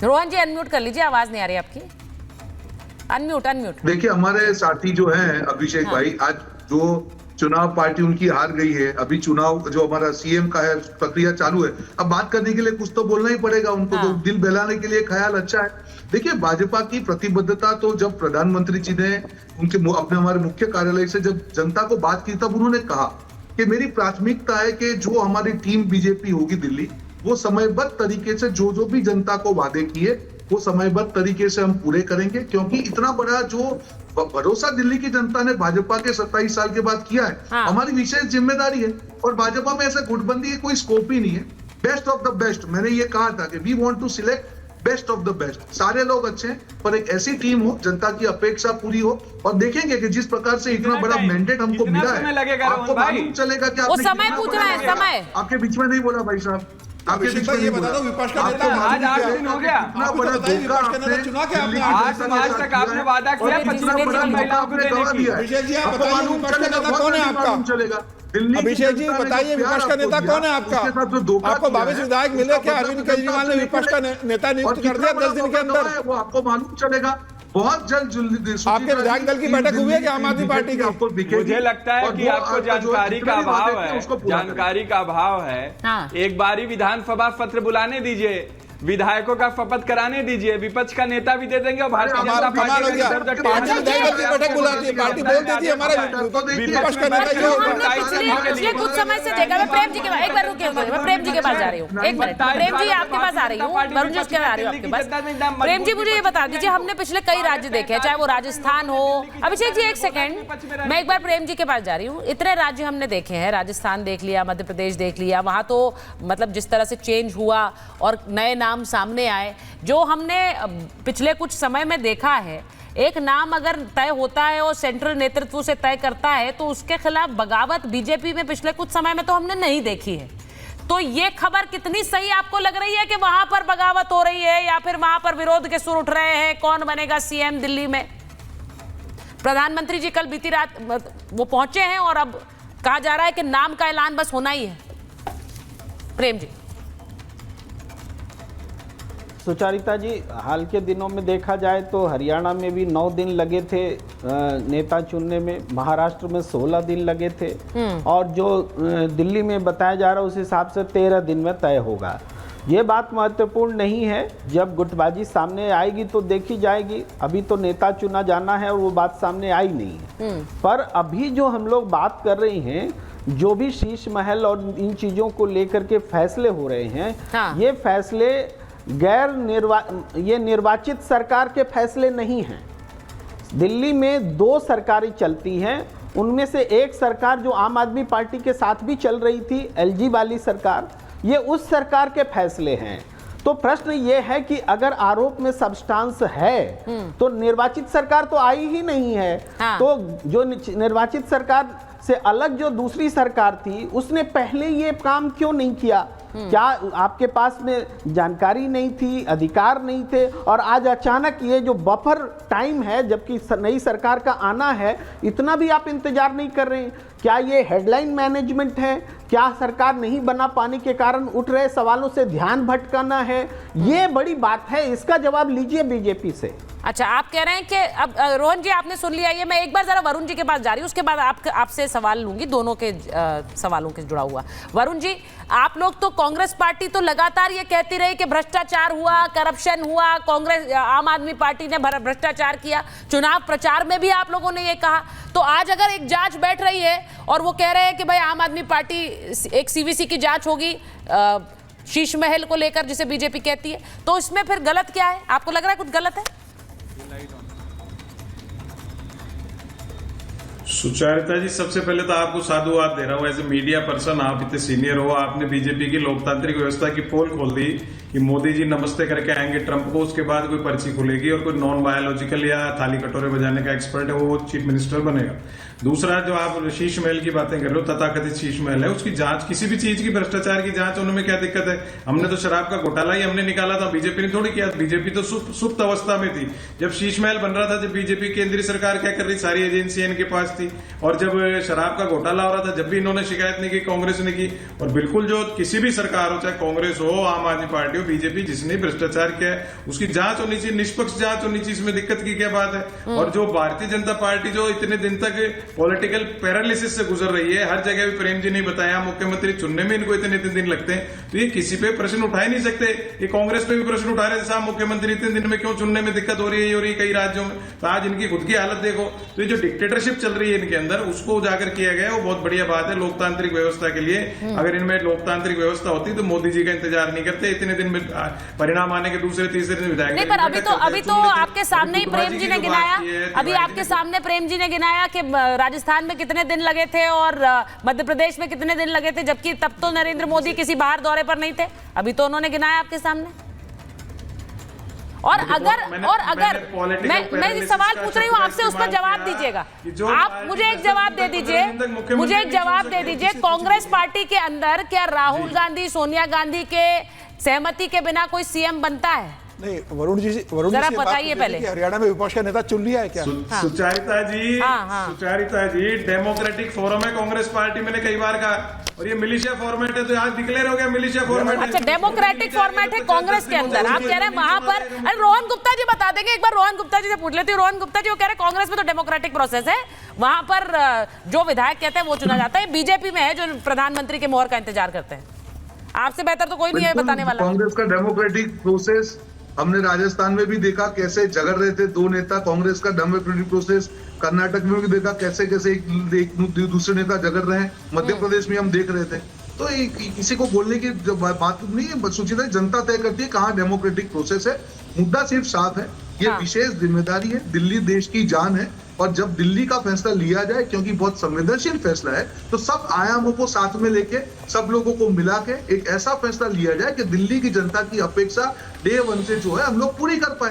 रोहन जी unmute कर लीजिए, आवाज नहीं आ रही आपकी। अनम्यूट। देखिए, हमारे साथी जो हैं अभिषेक भाई, आज जो चुनाव पार्टी उनकी हार गई है, अभी चुनाव जो हमारा सीएम का है प्रक्रिया चालू है, अब बात करने के लिए कुछ तो बोलना ही पड़ेगा उनको। तो दिल बहलाने के लिए ख्याल अच्छा है। देखिए, भाजपा की प्रतिबद्धता तो जब प्रधानमंत्री जी ने उनके अपने हमारे मुख्य कार्यालय से जब जनता को बात की, तब उन्होंने कहा कि मेरी प्राथमिकता है कि जो हमारी टीम बीजेपी होगी दिल्ली, वो समयबद्ध तरीके से जो भी जनता को वादे किए वो समयबद्ध तरीके से हम पूरे करेंगे, क्योंकि इतना बड़ा जो भरोसा दिल्ली की जनता ने भाजपा के 27 साल के बाद किया है, हमारी विशेष जिम्मेदारी है। और भाजपा में ऐसा गुटबंदी कोई स्कोप ही नहीं है। बेस्ट ऑफ द बेस्ट, मैंने ये कहा था कि we want to select best of the best. सारे लोग अच्छे हैं, पर एक ऐसी टीम हो, जनता की अपेक्षा पूरी हो। और देखेंगे कि जिस प्रकार से इतना बड़ा मैंडेट हमको मिला है, आपको मालूम चलेगा कि आपने समय पूछ रहा है। समय आपके बीच में नहीं बोला भाई साहब, आपके बीच में ये बता दो, विपक्ष का नेता आज 8 दिन हो गया, इतना बड़ा धोखा आपने चुना के आपने आज समाज तक आपने वादा किया 25 महिलाओं को देने की। अभिषेक जी आप बताइए, विपक्ष का नेता कौन है आपका? चलेगा। अभिषेक जी बताइए, विपक्ष का नेता कौन है आपका? आपको 22 विधायक मिले क्या? अरविंद केजरीवाल ने विपक्ष का नेता नियुक्त कर दिया 10 दिन के अंदर। वो आपको मालूम चलेगा बहुत जल्द। आपके विधायक दल की बैठक हुई है क्या आम आदमी पार्टी की? मुझे लगता है कि आपको जानकारी का अभाव है, जानकारी का अभाव है। एक बारी विधानसभा सत्र बुलाने दीजिए, विधायकों का शपथ कराने दीजिए, विपक्ष का नेता भी दे देंगे और भारतीय जनता पार्टी पार्टी विधायक दल की बैठक बुलाती है, पार्टी बोल देती है हमारा विपक्ष का नेता पिछले कुछ समय से देखा। मैं प्रेम जी के पास एक बार रुकिए, मैं प्रेम जी के पास जा रही हूँ। एक मिनट, प्रेम जी आपके पास आ रही हूँ, वरुण जी उसके आ रही हूँ आपके पास। प्रेम जी मुझे ये बता दीजिए, हमने पिछले कई राज्य देखे हैं, चाहे वो राजस्थान हो। अभिषेक जी एक सेकंड, मैं एक बार प्रेम जी के पास जा रही हूँ। इतने राज्य हमने देखे हैं, राजस्थान देख लिया, मध्य प्रदेश देख लिया, वहां तो मतलब जिस तरह से चेंज हुआ और नए नाम सामने आए, जो हमने पिछले कुछ समय में देखा है, एक नाम अगर तय होता है और सेंट्रल नेतृत्व से तय करता है तो उसके खिलाफ बगावत बीजेपी में पिछले कुछ समय में तो हमने नहीं देखी है। तो ये खबर कितनी सही आपको लग रही है कि वहां पर बगावत हो रही है या फिर वहां पर विरोध के सुर उठ रहे हैं? कौन बनेगा सीएम दिल्ली में? प्रधानमंत्री जी कल बीती रात वो पहुंचे हैं और अब कहा जा रहा है कि नाम का ऐलान बस होना ही है। प्रेम जी। सुचारिता जी, हाल के दिनों में देखा जाए तो हरियाणा में भी 9 दिन लगे थे नेता चुनने में, महाराष्ट्र में 16 दिन लगे थे और जो दिल्ली में बताया जा रहा है उस हिसाब से 13 दिन में तय होगा। ये बात महत्वपूर्ण नहीं है, जब गुटबाजी सामने आएगी तो देखी जाएगी। अभी तो नेता चुना जाना है और वो बात सामने आई नहीं है। पर अभी जो हम लोग बात कर रहे हैं, जो भी शीश महल और इन चीज़ों को लेकर के फैसले हो रहे हैं, ये फैसले ये निर्वाचित सरकार के फैसले नहीं हैं। दिल्ली में 2 सरकारें चलती हैं, उनमें से एक सरकार जो आम आदमी पार्टी के साथ भी चल रही थी, एलजी वाली सरकार, ये उस सरकार के फैसले हैं। तो प्रश्न ये है कि अगर आरोप में सब्सटेंस है तो निर्वाचित सरकार तो आई ही नहीं है। तो जो निर्वाचित सरकार से अलग जो दूसरी सरकार थी, उसने पहले ये काम क्यों नहीं किया? क्या आपके पास में जानकारी नहीं थी, अधिकार नहीं थे? और आज अचानक ये जो बफर टाइम है, जबकि नई सरकार का आना है, इतना भी आप इंतजार नहीं कर रहे हैं? क्या ये हेडलाइन मैनेजमेंट है? क्या सरकार नहीं बना पाने के कारण उठ रहे सवालों से ध्यान भटकाना है? ये बड़ी बात है, इसका जवाब लीजिए बीजेपी से। अच्छा, आप कह रहे हैं कि अब रोहन जी आपने सुन लिया, ये मैं एक बार जरा वरुण जी के पास जा रही हूँ, उसके बाद आपसे सवाल लूंगी, दोनों के सवालों के जुड़ा हुआ। वरुण जी, आप लोग तो कांग्रेस पार्टी तो लगातार ये कहती रही कि भ्रष्टाचार हुआ, करप्शन हुआ, कांग्रेस आम आदमी पार्टी ने भ्रष्टाचार किया, चुनाव प्रचार में भी आप लोगों ने ये कहा। तो आज अगर एक जांच बैठ रही है और वो कह रहे हैं कि भाई आम आदमी पार्टी, एक सीवीसी की जांच होगी शीश महल को लेकर जिसे बीजेपी कहती है, तो इसमें फिर गलत क्या है? आपको लग रहा है कुछ गलत है? सुचारिता जी, सबसे पहले तो आपको साधुवाद दे रहा हूँ। एज ए मीडिया पर्सन आप इतने सीनियर हो, आपने बीजेपी की लोकतांत्रिक व्यवस्था की पोल खोल दी कि मोदी जी नमस्ते करके आएंगे ट्रंप को, उसके बाद कोई पर्ची खुलेगी और कोई नॉन बायोलॉजिकल या थाली कटोरे बजाने का एक्सपर्ट है वो चीफ मिनिस्टर बनेगा। दूसरा, जो आप शीश महल की बातें कर रहे हो, तथाकथित शीश महल है, उसकी जांच, किसी भी चीज की भ्रष्टाचार की जांच होने में क्या दिक्कत है? हमने तो शराब का घोटाला ही हमने निकाला था, बीजेपी ने थोड़ी किया। बीजेपी तो सुप्त अवस्था में थी जब शीश महल बन रहा था, जब बीजेपी केंद्रीय सरकार क्या कर रही, सारी एजेंसियां इनके पास थी। थी, और जब शराब का घोटाला हो रहा था जब भी इन्होंने शिकायत नहीं की, कांग्रेस ने की। और बिल्कुल जो किसी भी सरकार हो, चाहे कांग्रेस हो, आम आदमी पार्टी हो, बीजेपी, जिसने भ्रष्टाचार किया है उसकी जांच होनी चाहिए, निष्पक्ष जांच होनी चाहिए, इसमें दिक्कत की क्या बात है। और जो भारतीय जनता पार्टी जो इतने दिन तक पॉलिटिकल पैरालिसिस से गुजर रही है, हर जगह भी प्रेम जी नहीं बताया, मुख्यमंत्री चुनने में इनको इतने दिन लगते हैं, तो ये किसी पे प्रश्न उठा ही नहीं सकते। ये कांग्रेस पे भी प्रश्न उठा रहे थे, साहब मुख्यमंत्री इतने दिन में क्यों चुनने में दिक्कत हो रही है, कई राज्यों में। तो आज इनकी खुद की हालत देखो, तो ये जो डिक्टेटरशिप चल रही है इनके अंदर, उसको उजागर किया गया, वो बहुत बढ़िया बात है लोकतांत्रिक व्यवस्था के लिए। अगर इनमें लोकतांत्रिक व्यवस्था होती तो मोदी जी का इंतजार नहीं करते, इतने दिन में परिणाम आने के दूसरे तीसरे दिन विधायक नहीं, पर अभी तो आपके सामने ही प्रेम जी ने गिनाया, अभी आपके सामने प्रेम जी ने गिनाया कि राजस्थान में कितने दिन लगे थे और मध्य प्रदेश में कितने दिन लगे थे, जबकि तब तो नरेंद्र मोदी किसी बाहर दौरे पर नहीं थे। अभी तो उन्होंने गिनाया आपके सामने। और अगर मैं सवाल पूछ रही हूँ आपसे, उस पर जवाब दीजिएगा। आप मुझे एक जवाब दे दीजिए, कांग्रेस पार्टी के अंदर क्या राहुल गांधी, सोनिया गांधी के सहमति के बिना कोई सीएम बनता है? नहीं, वरुण जी जरा बताइए पहले, हरियाणा में विपक्ष का नेता चुन लिया है क्या? सुचारिता जी, डेमोक्रेटिक फोरम है कांग्रेस पार्टी, मैंने कई बार कहा, और ये मिलिशिया फॉर्मेट है, तो आज डिक्लेयर हो गया मिलिशिया फॉर्मेट। अच्छा, डेमोक्रेटिक फॉर्मेट है कांग्रेस के अंदर, आप कह रहे हैं वहां पर। अरे रोहन गुप्ता जी बता देंगे, एक बार रोहन गुप्ता जी से पूछ लेती हूँ। रोहन गुप्ता जी वो कह रहे हैं कांग्रेस में तो डेमोक्रेटिक प्रोसेस है, वहां पर जो विधायक कहते हैं वो चुना जाता है। बीजेपी में है जो प्रधानमंत्री के मोहर का इंतजार करते हैं। आपसे बेहतर तो कोई नहीं है बताने वाला। कांग्रेस का डेमोक्रेटिक प्रोसेस हमने राजस्थान में भी देखा कैसे झगड़ रहे थे दो नेता, कांग्रेस का डेमोक्रेटिक प्रोसेस कर्नाटक में भी देखा कैसे कैसे एक दूसरे नेता झगड़ रहे हैं, मध्य प्रदेश में हम देख रहे थे। तो किसी को बोलने की बात नहीं है, सुचिता जनता तय करती है कहाँ डेमोक्रेटिक प्रोसेस है। मुद्दा सिर्फ साफ है, ये विशेष जिम्मेदारी है, दिल्ली देश की जान है, और जब दिल्ली का फैसला लिया जाए, क्योंकि बहुत संवेदनशील फैसला है, तो सब आयामों को साथ में लेके, सब लोगों को मिला के एक ऐसा फैसला लिया जाए कि दिल्ली की जनता की अपेक्षा डे 1 से जो है हम लोग पूरी कर पाए।